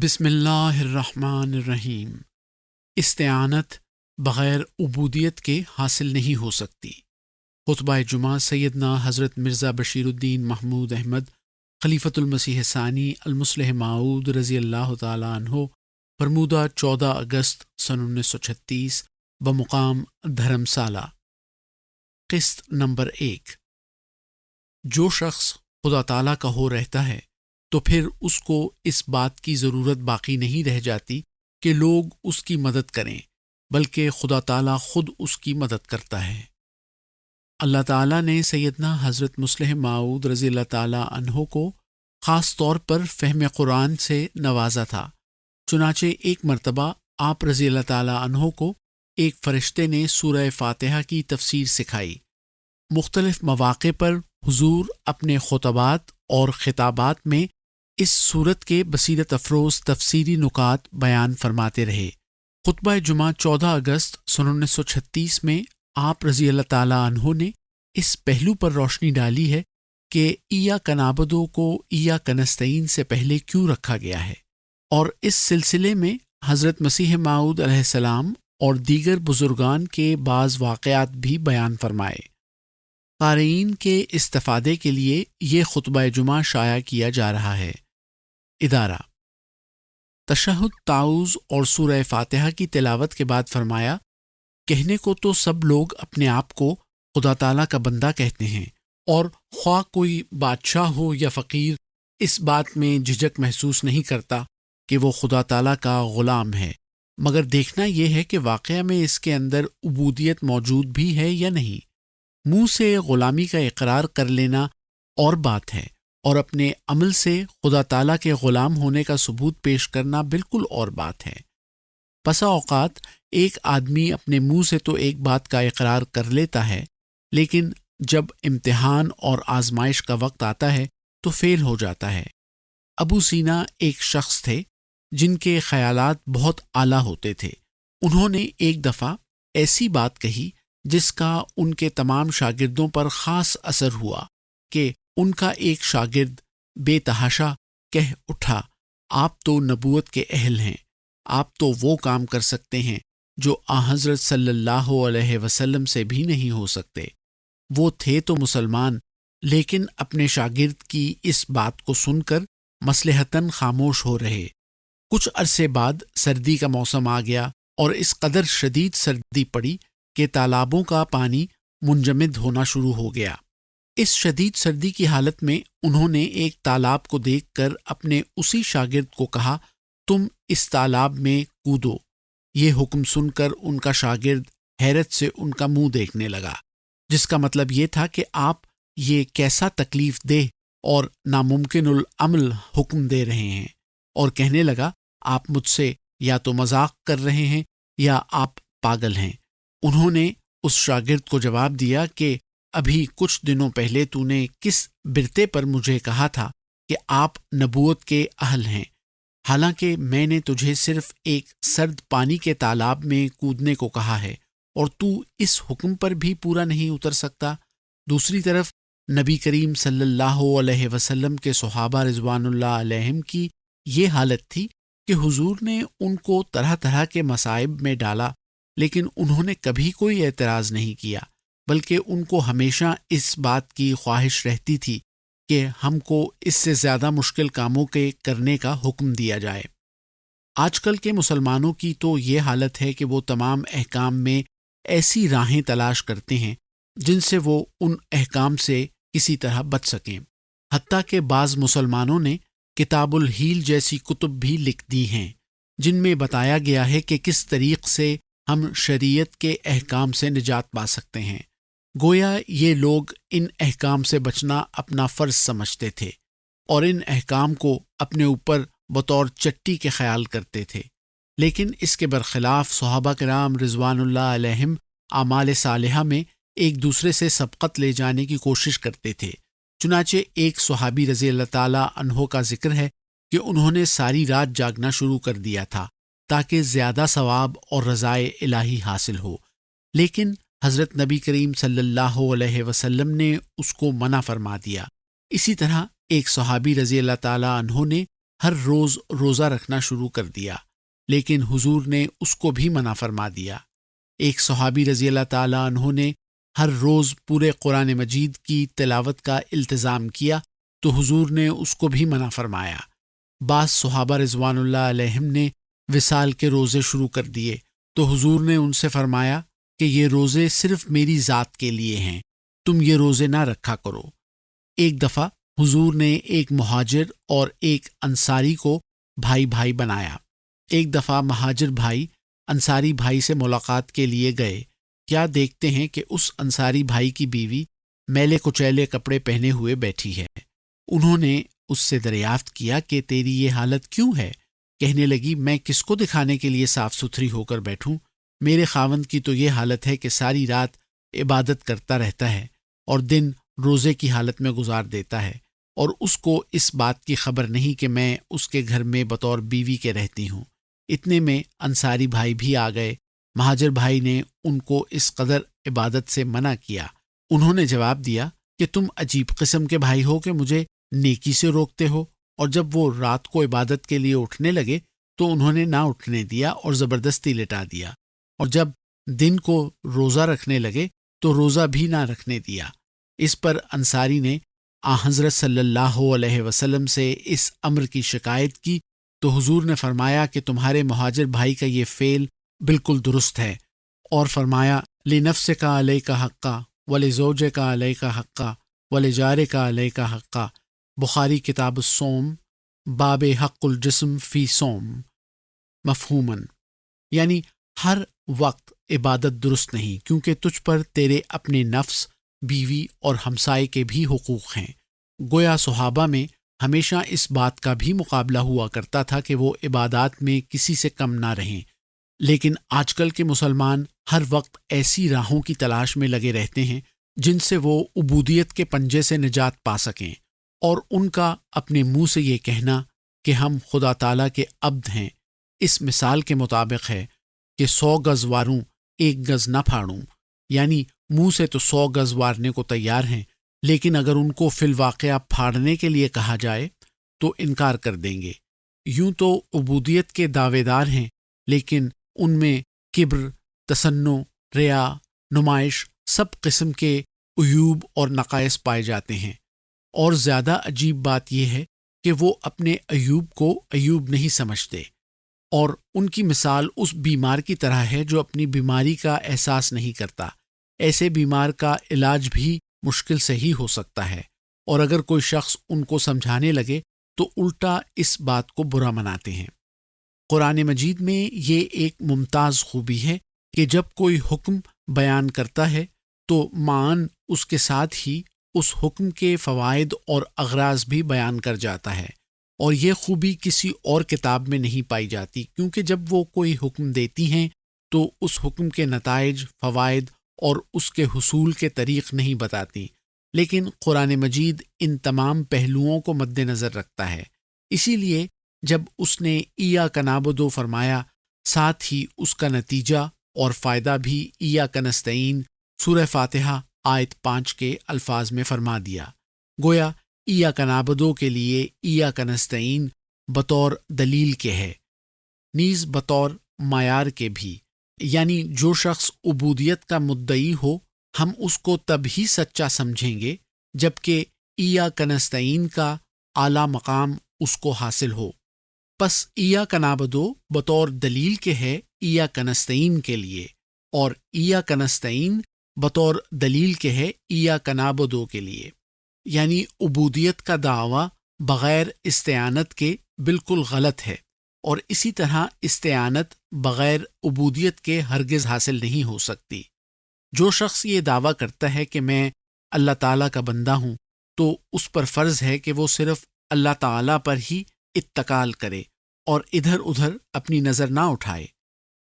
بسم اللہ الرحمن الرحیم۔ استعانت بغیر عبودیت کے حاصل نہیں ہو سکتی۔ خطبہ جمعہ سیدنا حضرت مرزا بشیر الدین محمود احمد خلیفۃ المسیح ثانی المصلح موعود رضی اللہ تعالیٰ عنہ، فرمودہ 14 اگست سن 1936 بمقام دھرمسالہ۔ قسط نمبر 1۔ جو شخص خدا تعالیٰ کا ہو رہتا ہے تو پھر اس کو اس بات کی ضرورت باقی نہیں رہ جاتی کہ لوگ اس کی مدد کریں، بلکہ خدا تعالیٰ خود اس کی مدد کرتا ہے۔ اللہ تعالیٰ نے سیدنا حضرت مصلح موعود رضی اللہ تعالیٰ عنہ کو خاص طور پر فہم قرآن سے نوازا تھا، چنانچہ ایک مرتبہ آپ رضی اللہ تعالیٰ عنہ کو ایک فرشتے نے سورہ فاتحہ کی تفسیر سکھائی۔ مختلف مواقع پر حضور اپنے خطبات اور خطابات میں اس سورت کے بصیرت افروز تفسیری نکات بیان فرماتے رہے۔ خطبہ جمعہ 14 اگست سن 1936 میں آپ رضی اللہ تعالیٰ عنہ نے اس پہلو پر روشنی ڈالی ہے کہ ایاک نعبد کو ایاک نستعین سے پہلے کیوں رکھا گیا ہے، اور اس سلسلے میں حضرت مسیح موعود علیہ السلام اور دیگر بزرگان کے بعض واقعات بھی بیان فرمائے۔ قارئین کے استفادے کے لیے یہ خطبہ جمعہ شائع کیا جا رہا ہے۔ ادارہ تشہد، تعوذ اور سورہ فاتحہ کی تلاوت کے بعد فرمایا، کہنے کو تو سب لوگ اپنے آپ کو خدا تعالیٰ کا بندہ کہتے ہیں، اور خواہ کوئی بادشاہ ہو یا فقیر اس بات میں جھجک محسوس نہیں کرتا کہ وہ خدا تعالیٰ کا غلام ہے، مگر دیکھنا یہ ہے کہ واقعہ میں اس کے اندر عبودیت موجود بھی ہے یا نہیں۔ منہ سے غلامی کا اقرار کر لینا اور بات ہے، اور اپنے عمل سے خدا تعالیٰ کے غلام ہونے کا ثبوت پیش کرنا بالکل اور بات ہے۔ بسا اوقات ایک آدمی اپنے منہ سے تو ایک بات کا اقرار کر لیتا ہے، لیکن جب امتحان اور آزمائش کا وقت آتا ہے تو فیل ہو جاتا ہے۔ ابو سینا ایک شخص تھے جن کے خیالات بہت اعلیٰ ہوتے تھے۔ انہوں نے ایک دفعہ ایسی بات کہی جس کا ان کے تمام شاگردوں پر خاص اثر ہوا کہ ان کا ایک شاگرد بے تحاشا کہہ اٹھا، آپ تو نبوت کے اہل ہیں، آپ تو وہ کام کر سکتے ہیں جو حضرت صلی اللہ علیہ وسلم سے بھی نہیں ہو سکتے۔ وہ تھے تو مسلمان، لیکن اپنے شاگرد کی اس بات کو سن کر مصلحتاً خاموش ہو رہے۔ کچھ عرصے بعد سردی کا موسم آ گیا اور اس قدر شدید سردی پڑی کہ تالابوں کا پانی منجمد ہونا شروع ہو گیا۔ اس شدید سردی کی حالت میں انہوں نے ایک تالاب کو دیکھ کر اپنے اسی شاگرد کو کہا، تم اس تالاب میں کودو۔ یہ حکم سن کر ان کا شاگرد حیرت سے ان کا منہ دیکھنے لگا، جس کا مطلب یہ تھا کہ آپ یہ کیسا تکلیف دہ اور ناممکن العمل حکم دے رہے ہیں، اور کہنے لگا، آپ مجھ سے یا تو مذاق کر رہے ہیں یا آپ پاگل ہیں۔ انہوں نے اس شاگرد کو جواب دیا کہ ابھی کچھ دنوں پہلے تو نے کس برتے پر مجھے کہا تھا کہ آپ نبوت کے اہل ہیں، حالانکہ میں نے تجھے صرف ایک سرد پانی کے تالاب میں کودنے کو کہا ہے، اور تو اس حکم پر بھی پورا نہیں اتر سکتا۔ دوسری طرف نبی کریم صلی اللہ علیہ وسلم کے صحابہ رضوان اللہ علیہم کی یہ حالت تھی کہ حضور نے ان کو طرح طرح کے مصائب میں ڈالا، لیکن انہوں نے کبھی کوئی اعتراض نہیں کیا، بلکہ ان کو ہمیشہ اس بات کی خواہش رہتی تھی کہ ہم کو اس سے زیادہ مشکل کاموں کے کرنے کا حکم دیا جائے۔ آج کل کے مسلمانوں کی تو یہ حالت ہے کہ وہ تمام احکام میں ایسی راہیں تلاش کرتے ہیں جن سے وہ ان احکام سے کسی طرح بچ سکیں۔ حتیٰ کہ بعض مسلمانوں نے کتاب الحیل جیسی کتب بھی لکھ دی ہیں، جن میں بتایا گیا ہے کہ کس طریق سے ہم شریعت کے احکام سے نجات پا سکتے ہیں۔ گویا یہ لوگ ان احکام سے بچنا اپنا فرض سمجھتے تھے اور ان احکام کو اپنے اوپر بطور چٹی کے خیال کرتے تھے، لیکن اس کے برخلاف صحابہ کرام رضوان اللہ علیہم اعمال صالحہ میں ایک دوسرے سے سبقت لے جانے کی کوشش کرتے تھے۔ چنانچہ ایک صحابی رضی اللہ تعالیٰ عنہ کا ذکر ہے کہ انہوں نے ساری رات جاگنا شروع کر دیا تھا تاکہ زیادہ ثواب اور رضائے الہی حاصل ہو، لیکن حضرت نبی کریم صلی اللہ علیہ وسلم نے اس کو منع فرما دیا۔ اسی طرح ایک صحابی رضی اللہ تعالیٰ عنہ نے ہر روز روزہ رکھنا شروع کر دیا، لیکن حضور نے اس کو بھی منع فرما دیا۔ ایک صحابی رضی اللہ تعالیٰ عنہ نے ہر روز پورے قرآن مجید کی تلاوت کا التزام کیا تو حضور نے اس کو بھی منع فرمایا۔ بعض صحابہ رضوان اللہ علیہم نے وصال کے روزے شروع کر دیے تو حضور نے ان سے فرمایا کہ یہ روزے صرف میری ذات کے لیے ہیں، تم یہ روزے نہ رکھا کرو۔ ایک دفعہ حضور نے ایک مہاجر اور ایک انصاری کو بھائی بھائی بنایا۔ ایک دفعہ مہاجر بھائی انصاری بھائی سے ملاقات کے لیے گئے، کیا دیکھتے ہیں کہ اس انصاری بھائی کی بیوی میلے کچیلے کپڑے پہنے ہوئے بیٹھی ہے۔ انہوں نے اس سے دریافت کیا کہ تیری یہ حالت کیوں ہے؟ کہنے لگی، میں کس کو دکھانے کے لیے صاف ستھری ہو کر بیٹھوں؟ میرے خاوند کی تو یہ حالت ہے کہ ساری رات عبادت کرتا رہتا ہے اور دن روزے کی حالت میں گزار دیتا ہے، اور اس کو اس بات کی خبر نہیں کہ میں اس کے گھر میں بطور بیوی کے رہتی ہوں۔ اتنے میں انصاری بھائی بھی آ گئے۔ مہاجر بھائی نے ان کو اس قدر عبادت سے منع کیا۔ انہوں نے جواب دیا کہ تم عجیب قسم کے بھائی ہو کہ مجھے نیکی سے روکتے ہو، اور جب وہ رات کو عبادت کے لیے اٹھنے لگے تو انہوں نے نہ اٹھنے دیا اور زبردستی لٹا دیا، اور جب دن کو روزہ رکھنے لگے تو روزہ بھی نہ رکھنے دیا۔ اس پر انصاری نے حضرت صلی اللہ علیہ وسلم سے اس امر کی شکایت کی تو حضور نے فرمایا کہ تمہارے مہاجر بھائی کا یہ فعل بالکل درست ہے، اور فرمایا لِنَفْسِكَ عَلَيْكَ حَقًّا وَلِزَوْجِكَ عَلَيْكَ حَقًّا وَلِجَارِكَ عَلَيْكَ حَقًّا۔ بخاری کتاب الصوم، باب حق الجسم فی صوم۔ مفہوماً یعنی ہر وقت عبادت درست نہیں، کیونکہ تجھ پر تیرے اپنے نفس، بیوی اور ہمسائے کے بھی حقوق ہیں۔ گویا صحابہ میں ہمیشہ اس بات کا بھی مقابلہ ہوا کرتا تھا کہ وہ عبادات میں کسی سے کم نہ رہیں، لیکن آج کل کے مسلمان ہر وقت ایسی راہوں کی تلاش میں لگے رہتے ہیں جن سے وہ عبودیت کے پنجے سے نجات پا سکیں، اور ان کا اپنے منہ سے یہ کہنا کہ ہم خدا تعالیٰ کے عبد ہیں اس مثال کے مطابق ہے کہ 100 گز واروں 1 گز نہ پھاڑوں، یعنی منہ سے تو 100 گز وارنے کو تیار ہیں، لیکن اگر ان کو فی الواقعہ پھاڑنے کے لیے کہا جائے تو انکار کر دیں گے۔ یوں تو عبودیت کے دعوے دار ہیں، لیکن ان میں کبر، تصنع، ریا، نمائش، سب قسم کے عیوب اور نقائص پائے جاتے ہیں۔ اور زیادہ عجیب بات یہ ہے کہ وہ اپنے عیوب کو عیوب نہیں سمجھتے، اور ان کی مثال اس بیمار کی طرح ہے جو اپنی بیماری کا احساس نہیں کرتا۔ ایسے بیمار کا علاج بھی مشکل سے ہی ہو سکتا ہے، اور اگر کوئی شخص ان کو سمجھانے لگے تو الٹا اس بات کو برا مناتے ہیں۔ قرآن مجید میں یہ ایک ممتاز خوبی ہے کہ جب کوئی حکم بیان کرتا ہے تو معاً اس کے ساتھ ہی اس حکم کے فوائد اور اغراض بھی بیان کر جاتا ہے، اور یہ خوبی کسی اور کتاب میں نہیں پائی جاتی، کیونکہ جب وہ کوئی حکم دیتی ہیں تو اس حکم کے نتائج، فوائد اور اس کے حصول کے طریق نہیں بتاتی، لیکن قرآن مجید ان تمام پہلوؤں کو مد نظر رکھتا ہے۔ اسی لیے جب اس نے ایاک نعبد فرمایا، ساتھ ہی اس کا نتیجہ اور فائدہ بھی ایاک نستعین سورہ فاتحہ آیت 5 کے الفاظ میں فرما دیا۔ گویا ایاک نعبد کے لیے ایاک نستعین بطور دلیل کے ہے، نیز بطور معیار کے بھی، یعنی جو شخص عبودیت کا مدعی ہو ہم اس کو تب ہی سچا سمجھیں گے جبکہ ایاک نستعین کا اعلیٰ مقام اس کو حاصل ہو۔ پس ایاک نعبد بطور دلیل کے ہے ایاک نستعین کے لیے، اور ایاک نستعین بطور دلیل کے ہے ایاک نعبد کے لیے، یعنی عبودیت کا دعویٰ بغیر استعانت کے بالکل غلط ہے، اور اسی طرح استعانت بغیر عبودیت کے ہرگز حاصل نہیں ہو سکتی۔ جو شخص یہ دعویٰ کرتا ہے کہ میں اللہ تعالیٰ کا بندہ ہوں تو اس پر فرض ہے کہ وہ صرف اللہ تعالیٰ پر ہی اتکال کرے اور ادھر ادھر اپنی نظر نہ اٹھائے۔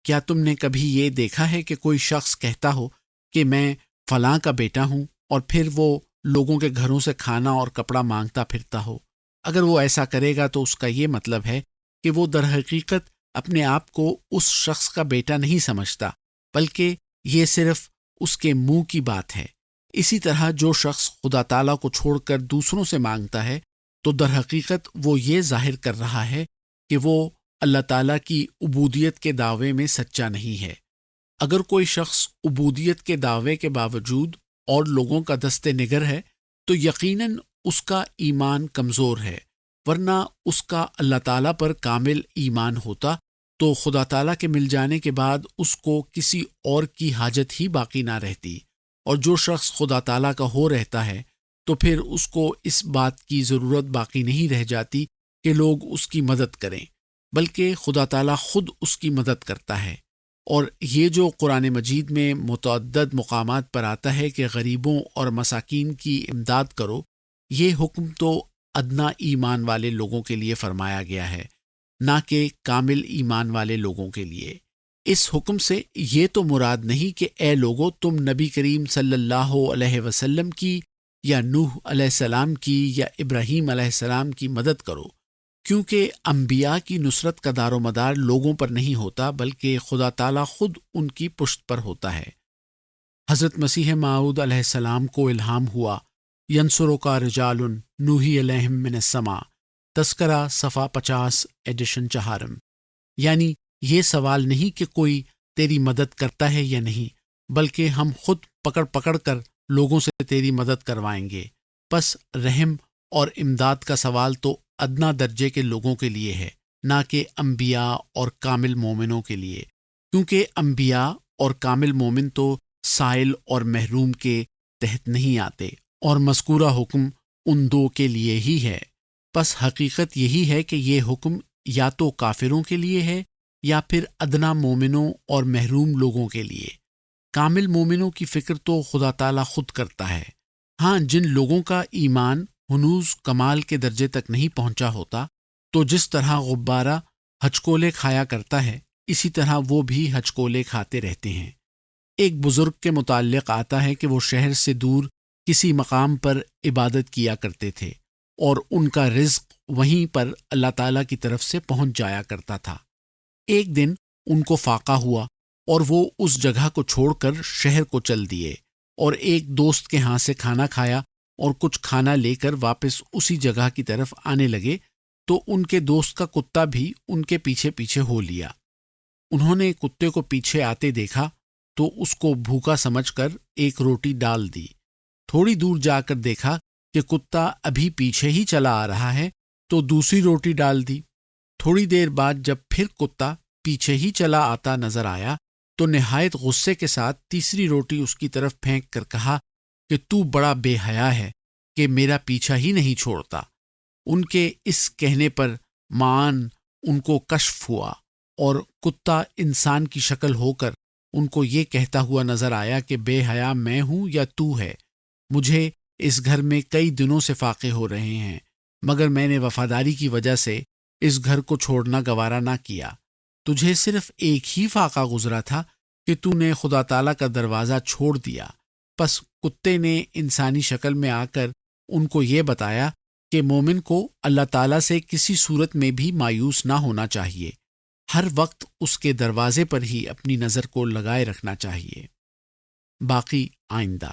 کیا تم نے کبھی یہ دیکھا ہے کہ کوئی شخص کہتا ہو کہ میں فلاں کا بیٹا ہوں اور پھر وہ لوگوں کے گھروں سے کھانا اور کپڑا مانگتا پھرتا ہو؟ اگر وہ ایسا کرے گا تو اس کا یہ مطلب ہے کہ وہ در حقیقت اپنے آپ کو اس شخص کا بیٹا نہیں سمجھتا، بلکہ یہ صرف اس کے منہ کی بات ہے۔ اسی طرح جو شخص خدا تعالیٰ کو چھوڑ کر دوسروں سے مانگتا ہے تو در حقیقت وہ یہ ظاہر کر رہا ہے کہ وہ اللہ تعالیٰ کی عبودیت کے دعوے میں سچا نہیں ہے۔ اگر کوئی شخص عبودیت کے دعوے کے باوجود اور لوگوں کا دست نگر ہے تو یقیناً اس کا ایمان کمزور ہے، ورنہ اس کا اللہ تعالیٰ پر کامل ایمان ہوتا تو خدا تعالیٰ کے مل جانے کے بعد اس کو کسی اور کی حاجت ہی باقی نہ رہتی، اور جو شخص خدا تعالیٰ کا ہو رہتا ہے تو پھر اس کو اس بات کی ضرورت باقی نہیں رہ جاتی کہ لوگ اس کی مدد کریں، بلکہ خدا تعالیٰ خود اس کی مدد کرتا ہے۔ اور یہ جو قرآن مجید میں متعدد مقامات پر آتا ہے کہ غریبوں اور مساکین کی امداد کرو، یہ حکم تو ادنا ایمان والے لوگوں کے لیے فرمایا گیا ہے، نہ کہ کامل ایمان والے لوگوں کے لیے۔ اس حکم سے یہ تو مراد نہیں کہ اے لوگو تم نبی کریم صلی اللہ علیہ وسلم کی یا نوح علیہ السلام کی یا ابراہیم علیہ السلام کی مدد کرو، کیونکہ انبیاء کی نصرت کا دار و مدار لوگوں پر نہیں ہوتا بلکہ خدا تعالیٰ خود ان کی پشت پر ہوتا ہے۔ حضرت مسیح موعود علیہ السلام کو الہام ہوا ینصرک رجال نوحی علیہم من السماء، تذکرہ صفحہ 50 ایڈیشن چہارم، یعنی یہ سوال نہیں کہ کوئی تیری مدد کرتا ہے یا نہیں، بلکہ ہم خود پکڑ پکڑ کر لوگوں سے تیری مدد کروائیں گے۔ پس رحم اور امداد کا سوال تو ادنا درجے کے لوگوں کے لیے ہے، نہ کہ انبیاء اور کامل مومنوں کے لیے، کیونکہ انبیاء اور کامل مومن تو سائل اور محروم کے تحت نہیں آتے، اور مذکورہ حکم ان دو کے لیے ہی ہے۔ پس حقیقت یہی ہے کہ یہ حکم یا تو کافروں کے لیے ہے یا پھر ادنا مومنوں اور محروم لوگوں کے لیے۔ کامل مومنوں کی فکر تو خدا تعالیٰ خود کرتا ہے۔ ہاں، جن لوگوں کا ایمان ہنوز کمال کے درجے تک نہیں پہنچا ہوتا، تو جس طرح غبارہ ہچکولے کھایا کرتا ہے اسی طرح وہ بھی ہچکولے کھاتے رہتے ہیں۔ ایک بزرگ کے متعلق آتا ہے کہ وہ شہر سے دور کسی مقام پر عبادت کیا کرتے تھے اور ان کا رزق وہیں پر اللہ تعالیٰ کی طرف سے پہنچ جایا کرتا تھا۔ ایک دن ان کو فاقہ ہوا اور وہ اس جگہ کو چھوڑ کر شہر کو چل دیے، اور ایک دوست کے ہاں سے کھانا کھایا اور کچھ کھانا لے کر واپس اسی جگہ کی طرف آنے لگے تو ان کے دوست کا کتا بھی ان کے پیچھے پیچھے ہو لیا۔ انہوں نے کتے کو پیچھے آتے دیکھا تو اس کو بھوکا سمجھ کر ایک روٹی ڈال دی۔ تھوڑی دور جا کر دیکھا کہ کتا ابھی پیچھے ہی چلا آ رہا ہے تو دوسری روٹی ڈال دی۔ تھوڑی دیر بعد جب پھر کتا پیچھے ہی چلا آتا نظر آیا تو نہایت غصے کے ساتھ تیسری روٹی اس کی طرف پھینک کر کہا کہ تو بڑا بے حیا ہے کہ میرا پیچھا ہی نہیں چھوڑتا۔ ان کے اس کہنے پر معان ان کو کشف ہوا اور کتا انسان کی شکل ہو کر ان کو یہ کہتا ہوا نظر آیا کہ بے حیا میں ہوں یا تو ہے؟ مجھے اس گھر میں کئی دنوں سے فاقے ہو رہے ہیں، مگر میں نے وفاداری کی وجہ سے اس گھر کو چھوڑنا گوارا نہ کیا۔ تجھے صرف ایک ہی فاقہ گزرا تھا کہ تو نے خدا تعالیٰ کا دروازہ چھوڑ دیا۔ پس کتے نے انسانی شکل میں آ کر ان کو یہ بتایا کہ مومن کو اللہ تعالیٰ سے کسی صورت میں بھی مایوس نہ ہونا چاہیے، ہر وقت اس کے دروازے پر ہی اپنی نظر کو لگائے رکھنا چاہیے۔ باقی آئندہ۔